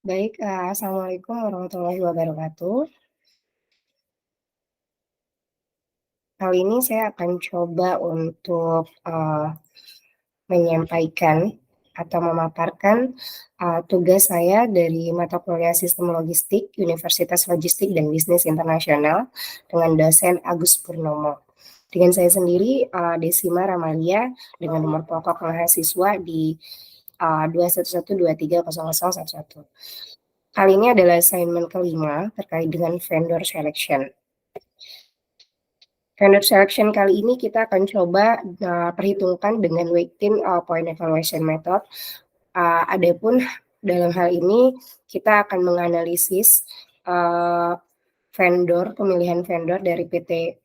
Baik, assalamualaikum warahmatullahi wabarakatuh. Kali ini saya akan coba untuk, menyampaikan atau memaparkan, tugas saya dari mata kuliah Sistem Logistik Universitas Logistik dan Bisnis Internasional dengan dosen Agus Purnomo. Dengan saya sendiri, Desima Ramalia dengan nomor pokok mahasiswa di, 211230011. Kali ini adalah assignment kelima terkait dengan vendor selection. Vendor selection kali ini kita akan coba, perhitungkan dengan weighting, point evaluation method. Adapun dalam hal ini kita akan menganalisis, pemilihan vendor dari PT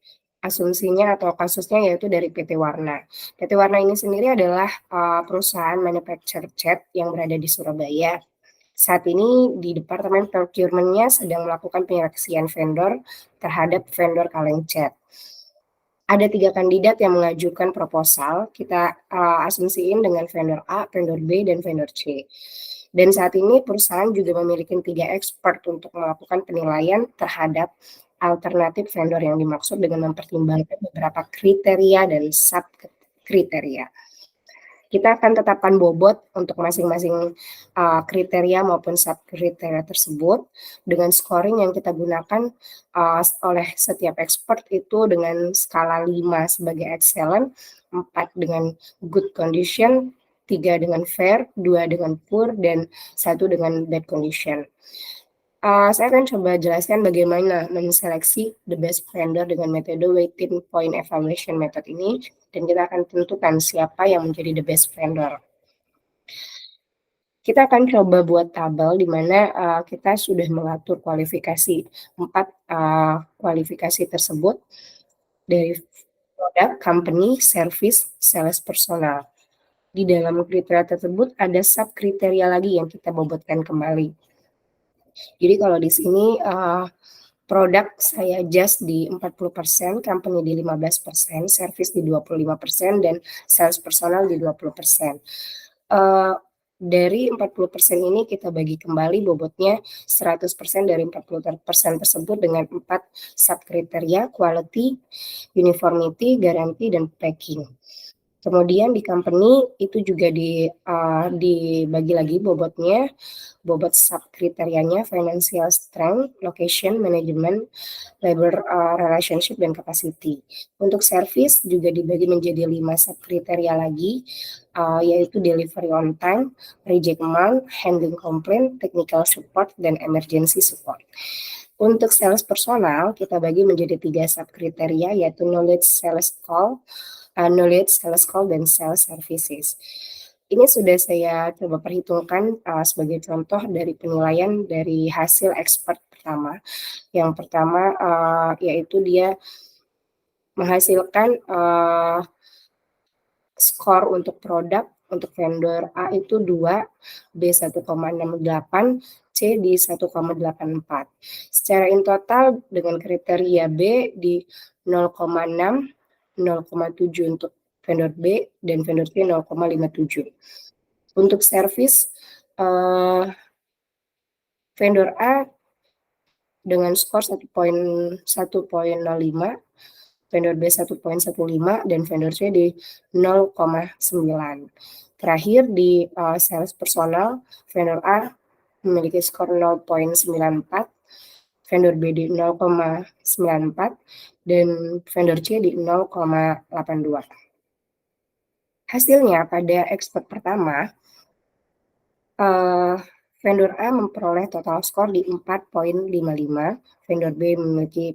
asumsinya atau kasusnya yaitu dari PT Warna. PT Warna ini sendiri adalah, perusahaan manufacture cat yang berada di Surabaya. Saat ini di Departemen Procurement-nya sedang melakukan penyeleksian vendor terhadap vendor kaleng cat. Ada 3 kandidat yang mengajukan proposal, kita, asumsiin dengan vendor A, vendor B, dan vendor C. Dan saat ini perusahaan juga memiliki 3 expert untuk melakukan penilaian terhadap alternatif vendor yang dimaksud dengan mempertimbangkan beberapa kriteria dan sub kriteria. Kita akan tetapkan bobot untuk masing-masing, kriteria maupun sub kriteria tersebut dengan scoring yang kita gunakan, oleh setiap expert itu dengan skala 5 sebagai excellent, 4 dengan good condition, 3 dengan fair, 2 dengan poor, dan 1 dengan bad condition. Saya akan coba jelaskan bagaimana menseleksi the best vendor dengan metode weighted point evaluation method ini, dan kita akan tentukan siapa yang menjadi the best vendor. Kita akan coba buat tabel di mana, kita sudah mengatur kualifikasi 4, kualifikasi tersebut dari produk, company, service, sales personal. Di dalam kriteria tersebut ada sub kriteria lagi yang kita bobotkan kembali. Jadi kalau di sini, produk saya adjust di 40%, company di 15%, service di 25%, dan sales personal di 20%. Dari 40% ini kita bagi kembali bobotnya 100% dari 40% tersebut dengan 4 sub kriteria, quality, uniformity, guarantee, dan packing. Kemudian di company itu juga dibagi lagi bobotnya, bobot sub kriterianya financial strength, location, management, labor, relationship, dan capacity. Untuk service juga dibagi menjadi 5 sub kriteria lagi, yaitu delivery on time, reject amount, handling complaint, technical support, dan emergency support. Untuk sales personal kita bagi menjadi 3 sub kriteria yaitu knowledge, sales call, dan sales services. Ini sudah saya coba perhitungkan, sebagai contoh dari penilaian dari hasil expert pertama. Yang pertama, yaitu dia menghasilkan, skor untuk produk, untuk vendor A itu 2, B 1,68, C di 1,84. Secara in total dengan kriteria B di 0,6, 0,7 untuk vendor B, dan vendor C 0,57. Untuk service, vendor A dengan skor 1,05, vendor B 1,15, dan vendor C di 0,9. Terakhir di sales personal, vendor A memiliki skor 0,94, vendor B di 0,94, dan vendor C di 0,82. Hasilnya pada expert pertama, vendor A memperoleh total skor di 4,55, vendor B memiliki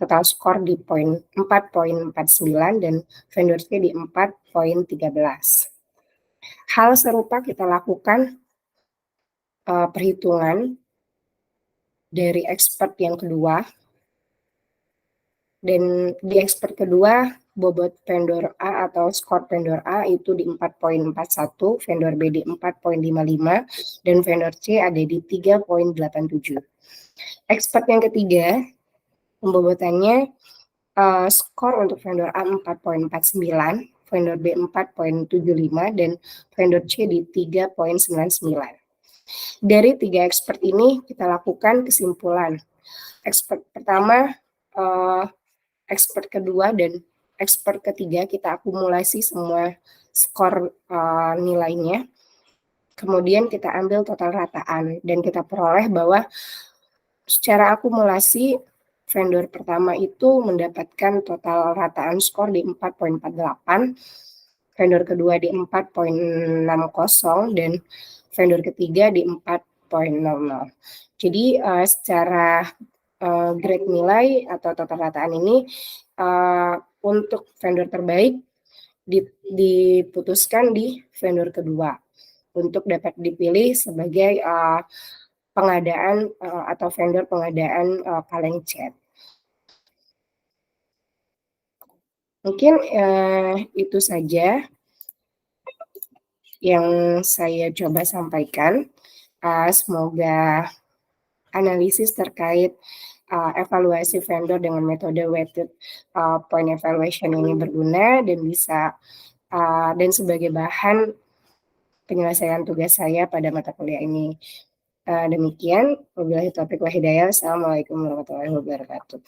total skor di 4,49, dan vendor C di 4,13. Hal serupa kita lakukan perhitungan dari expert yang kedua, dan di expert kedua bobot vendor A atau skor vendor A itu di 4,41, vendor B di 4,55, dan vendor C ada di 3,87. Expert yang ketiga pembobotannya skor untuk vendor A 4,49, vendor B 4,75, dan vendor C di 3,99. Dari 3 expert ini kita lakukan kesimpulan. Expert pertama, eee, expert kedua, dan expert ketiga kita akumulasi semua skor, nilainya, kemudian kita ambil total rataan dan kita peroleh bahwa secara akumulasi vendor pertama itu mendapatkan total rataan skor di 4,48, vendor kedua di 4,60, dan vendor ketiga di 4,00. Jadi, secara, grade nilai atau total rataan ini, untuk vendor terbaik diputuskan di vendor kedua untuk dapat dipilih sebagai, pengadaan, atau vendor pengadaan, kaleng cat. Mungkin, itu saja yang saya coba sampaikan. Semoga analisis terkait, evaluasi vendor dengan metode weighted, point evaluation ini berguna dan bisa, dan sebagai bahan penyelesaian tugas saya pada mata kuliah ini. Demikian, wabillahi taufiq wal hidayah. Assalamualaikum warahmatullahi wabarakatuh.